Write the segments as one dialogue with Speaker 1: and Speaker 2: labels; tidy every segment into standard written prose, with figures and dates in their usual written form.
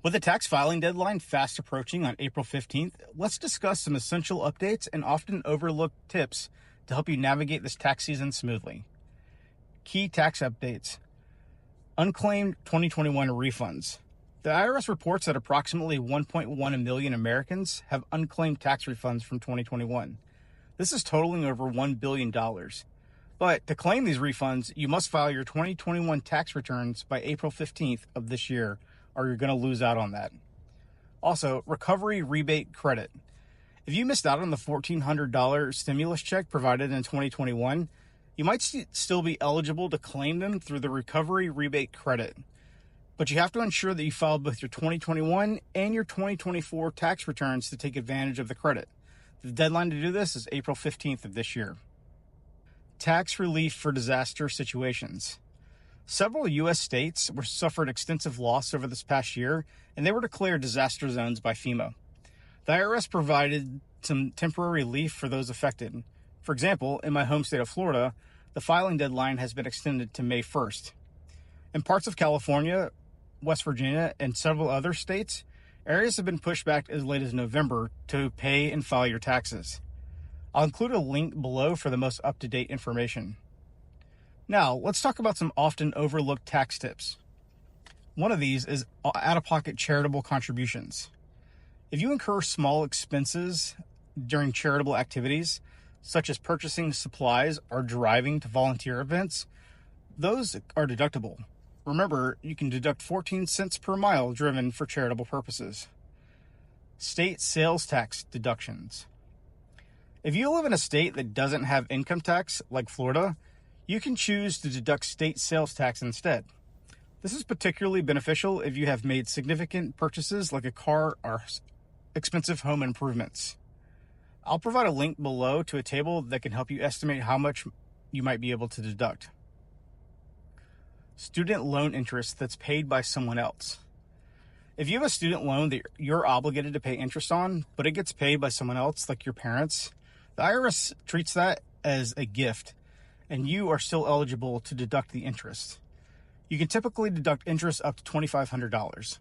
Speaker 1: With the tax filing deadline fast approaching on April 15th, let's discuss some essential updates and often overlooked tips to help you navigate this tax season smoothly. Key tax updates. Unclaimed 2021 refunds. The IRS reports that approximately 1.1 million Americans have unclaimed tax refunds from 2021. This is totaling over $1 billion. But to claim these refunds, you must file your 2021 tax returns by April 15th of this year, or you're going to lose out on that. Also, recovery rebate credit. If you missed out on the $1,400 stimulus check provided in 2021, you might still be eligible to claim them through the recovery rebate credit. But you have to ensure that you filed both your 2021 and your 2024 tax returns to take advantage of the credit. The deadline to do this is April 15th of this year. Tax relief for disaster situations. Several U.S. states suffered extensive loss over this past year, and they were declared disaster zones by FEMA. The IRS provided some temporary relief for those affected. For example, in my home state of Florida, the filing deadline has been extended to May 1st. In parts of California, West Virginia, and several other states, areas have been pushed back as late as November to pay and file your taxes. I'll include a link below for the most up-to-date information. Now, let's talk about some often overlooked tax tips. One of these is out-of-pocket charitable contributions. If you incur small expenses during charitable activities, such as purchasing supplies or driving to volunteer events, those are deductible. Remember, you can deduct 14 cents per mile driven for charitable purposes. State sales tax deductions. If you live in a state that doesn't have income tax, like Florida, you can choose to deduct state sales tax instead. This is particularly beneficial if you have made significant purchases like a car or expensive home improvements. I'll provide a link below to a table that can help you estimate how much you might be able to deduct. Student loan interest that's paid by someone else. If you have a student loan that you're obligated to pay interest on, but it gets paid by someone else, like your parents, the IRS treats that as a gift, and you are still eligible to deduct the interest. You can typically deduct interest up to $2,500.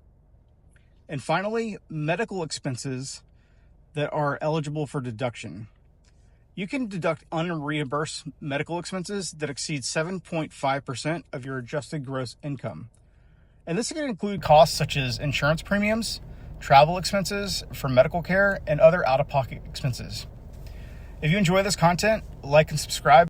Speaker 1: And finally, medical expenses that are eligible for deduction. You can deduct unreimbursed medical expenses that exceed 7.5% of your adjusted gross income. And this can include costs such as insurance premiums, travel expenses for medical care, and other out-of-pocket expenses. If you enjoy this content, like and subscribe.